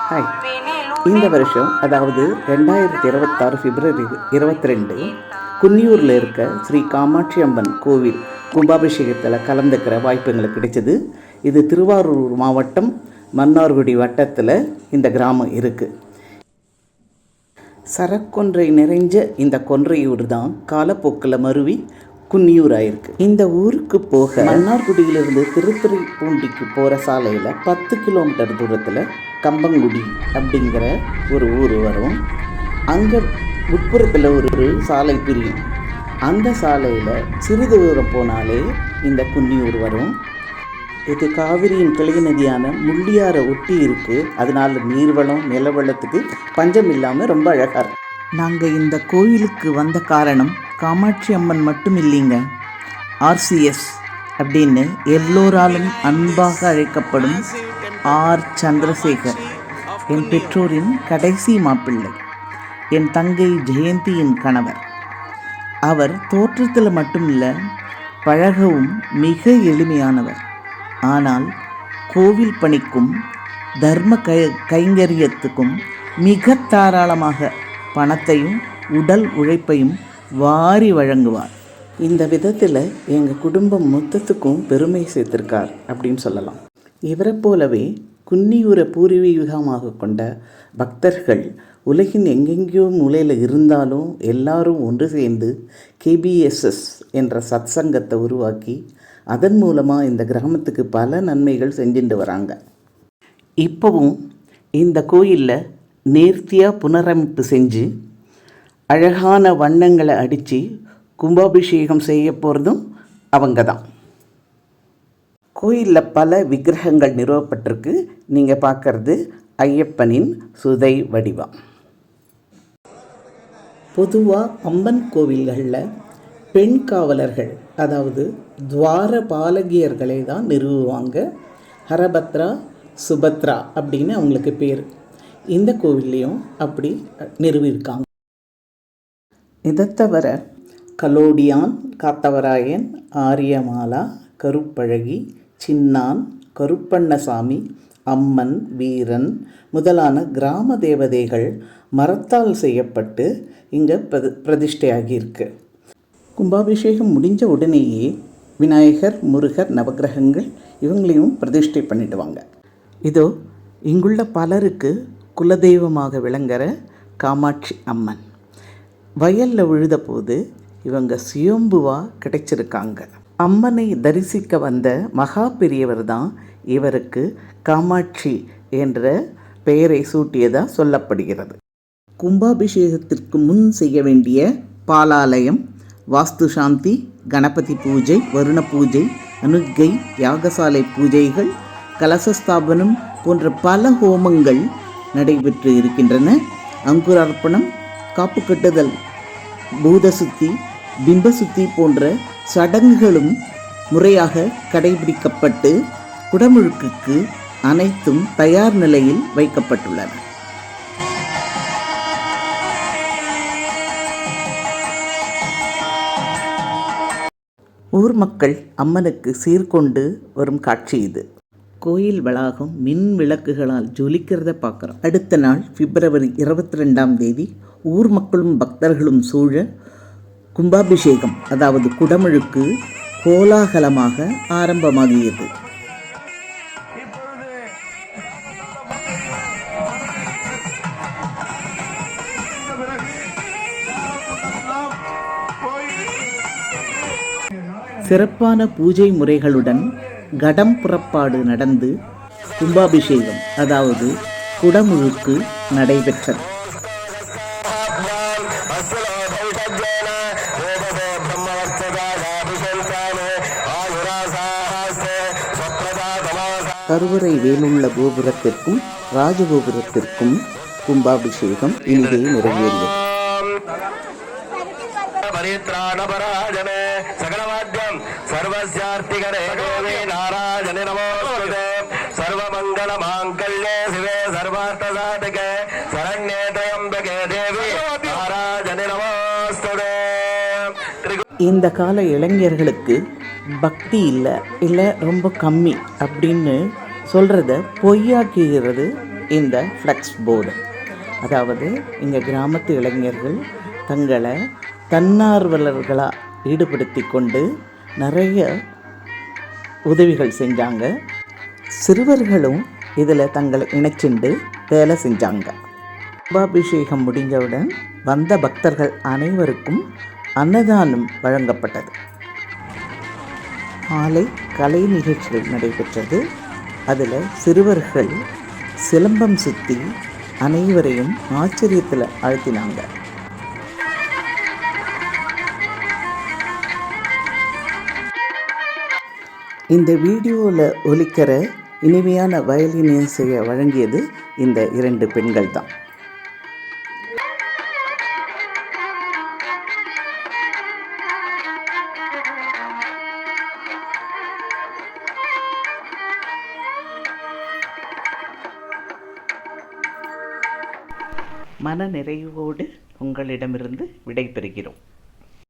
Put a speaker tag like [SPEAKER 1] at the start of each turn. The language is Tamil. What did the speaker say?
[SPEAKER 1] ஹாய். இந்த வருஷம் அதாவது 2026 பிப்ரவரி 22 குன்னியூரில் இருக்க ஸ்ரீ காமாட்சி அம்மன் கோவில் கும்பாபிஷேகத்தில் கலந்துக்கிற வாய்ப்பு எங்களுக்கு கிடைச்சது. இது திருவாரூர் மாவட்டம் மன்னார்குடி வட்டத்தில் இந்த கிராமம் இருக்குது. சரக்கொன்றை நிறைஞ்ச இந்த கொன்றையூர் தான் காலப்போக்கில் மருவி குன்னியூர் ஆயிருக்கு. இந்த ஊருக்கு போக மன்னார்குடியிலிருந்து திருத்துறைப்பூண்டிக்கு போகிற சாலையில் 10 கிலோமீட்டர் தூரத்தில் கம்பங்குடி அப்படிங்கிற ஒரு ஊர் வரும். அங்கே உட்புறத்தில் ஒரு சாலை பிரியும். அந்த சாலையில் சிறிது தூரம் போனாலே இந்த குன்னியூர் வரும். இது காவிரியின் கிளை நதியான முள்ளியாரை ஒட்டி இருக்குது. அதனால் நீர்வளம் நிலவளத்துக்கு பஞ்சம் இல்லாமல் ரொம்ப அழகாக இருக்கும். நாங்கள் இந்த கோவிலுக்கு வந்த காரணம் காமாட்சி அம்மன் மட்டும் இல்லைங்க, RCS அப்படின்னு எல்லோராலும் அன்பாக அழைக்கப்படும் R. சந்திரசேகர் என் பெற்றோரின் கடைசி மாப்பிள்ளை, என் தங்கை ஜெயந்தியின் கணவர். அவர் தோற்றத்தில் மட்டும் இல்லை, பழகவும் மிக எளிமையானவர். ஆனால் கோவில் பணிக்கும் தர்ம கைங்கரியத்துக்கும் மிக தாராளமாக பணத்தையும் உடல் உழைப்பையும் வாரி வழங்குவார். இந்த விதத்தில் எங்கள் குடும்பம் மொத்தத்துக்கும் பெருமை சேர்த்திருக்கார் அப்படின்னு சொல்லலாம். இவரை போலவே குன்னியூரை பூர்வீகமாக கொண்ட பக்தர்கள் உலகின் எங்கெங்கேயோ மூலையில் இருந்தாலும் எல்லாரும் ஒன்று சேர்ந்து KBSS என்ற சத்சங்கத்தை உருவாக்கி அதன் மூலமாக இந்த கிராமத்துக்கு பல நன்மைகள் செஞ்சுட்டு வராங்க. இப்போவும் இந்த கோயிலில் நேர்த்தியாக புனரமைப்பு செஞ்சு அழகான வண்ணங்களை அடித்து கும்பாபிஷேகம் செய்ய போகிறதும் அவங்க தான். கோயிலில் பல விக்கிரகங்கள் நிறுவப்பட்டிருக்கு. நீங்கள் பார்க்குறது ஐயப்பனின் சுதை வடிவம். பொதுவாக அம்மன் கோவில்களில் பெண் காவலர்கள், அதாவது துவார பாலகியர்களை தான் நிறுவுவாங்க. ஹரபத்ரா, சுபத்ரா அப்படின்னு அவங்களுக்கு பேர். இந்த கோவில்லையும் அப்படி நிறுவியிருக்காங்க. இதை தவிர கலோடியான், காத்தவராயன், ஆரியமாலா, கருப்பழகி, சின்னான், கருப்பண்ணசாமி, அம்மன், வீரன் முதலான கிராம தேவதைகள் மரத்தால் செய்யப்பட்டு இங்கே பிரதிஷ்டையாகியிருக்கு. கும்பாபிஷேகம் முடிஞ்ச உடனேயே விநாயகர், முருகர், நவகிரகங்கள் இவங்களையும் பிரதிஷ்டை பண்ணிடுவாங்க. இதோ இங்குள்ள பலருக்கு குலதெய்வமாக விளங்குற காமாட்சி அம்மன் வயலில் விழுத போது இவங்க சுயம்புவாக கிடைச்சிருக்காங்க. அம்மனை தரிசிக்க வந்த மகா பெரியவர் தான் இவருக்கு காமாட்சி என்ற பெயரை சூட்டியதாக சொல்லப்படுகிறது. கும்பாபிஷேகத்திற்கு முன் செய்ய வேண்டிய பாலாலயம், வாஸ்து சாந்தி, கணபதி பூஜை, வருண பூஜை, அனுஜை, யாகசாலை பூஜைகள், கலசஸ்தாபனம் போன்ற பல ஹோமங்கள் நடைபெற்று இருக்கின்றன. அங்குரார்ப்பணம், காப்பு கட்டுதல், பூதசுத்தி, பிம்பசுத்தி போன்ற சடங்குகளும் முறையாக கடைபிடிக்கப்பட்டு குடமுழுக்குக்கு அனைத்தும் தயார் நிலையில் வைக்கப்பட்டுள்ளன. ஊர் மக்கள் அம்மனுக்கு சீர்கொண்டு வரும் காட்சி இது. கோயில் வளாகம் மின் விளக்குகளால் ஜொலிக்கிறத பார்க்குறோம். அடுத்த நாள் பிப்ரவரி 22 ஊர் மக்களும் பக்தர்களும் சூழ கும்பாபிஷேகம், அதாவது குடமுழுக்கு கோலாகலமாக ஆரம்பமாகியது. சிறப்பான பூஜை முறைகளுடன் கடம் புறப்பாடு நடந்து கும்பாபிஷேகம், அதாவது குடமுழுக்கு நடைபெற்றது. கருவறை வேலுள்ள கோபுரத்திற்கும் ராஜகோபுரத்திற்கும் கும்பாபிஷேகம் இங்கே நிறைவேறியது. இந்த கால இளைஞர்களுக்கு பக்தி இல்லை ரொம்ப கம்மி அப்படின்னு சொல்கிறத பொய்யாக்குகிறது இந்த ஃப்ளெக்ஸ் போர்டு. அதாவது இங்கே கிராமத்து இளைஞர்கள் தங்களை தன்னார்வலர்களாக ஈடுபடுத்தி கொண்டு நிறைய உதவிகள் செஞ்சாங்க. சிறுவர்களும் இதில் தங்களை இணைச்சிண்டு வேலை செஞ்சாங்க. கும்பாபிஷேகம் முடிஞ்சவுடன் வந்த பக்தர்கள் அனைவருக்கும் அன்னதானம் வழங்கப்பட்டது. மாலை கலை நிகழ்ச்சிகள் நடைபெற்றது. அதில் சிறுவர்கள் சிலம்பம் சுற்றி அனைவரையும் ஆச்சரியத்தில் ஆழ்த்தினாங்க. இந்த வீடியோவில் ஒலிக்கிற இனிமையான வயலின் இசையை வழங்கியது இந்த 2 பெண்கள் தான். மன நிறைவோடு உங்களிடமிருந்து விடைபெறுகிறோம்.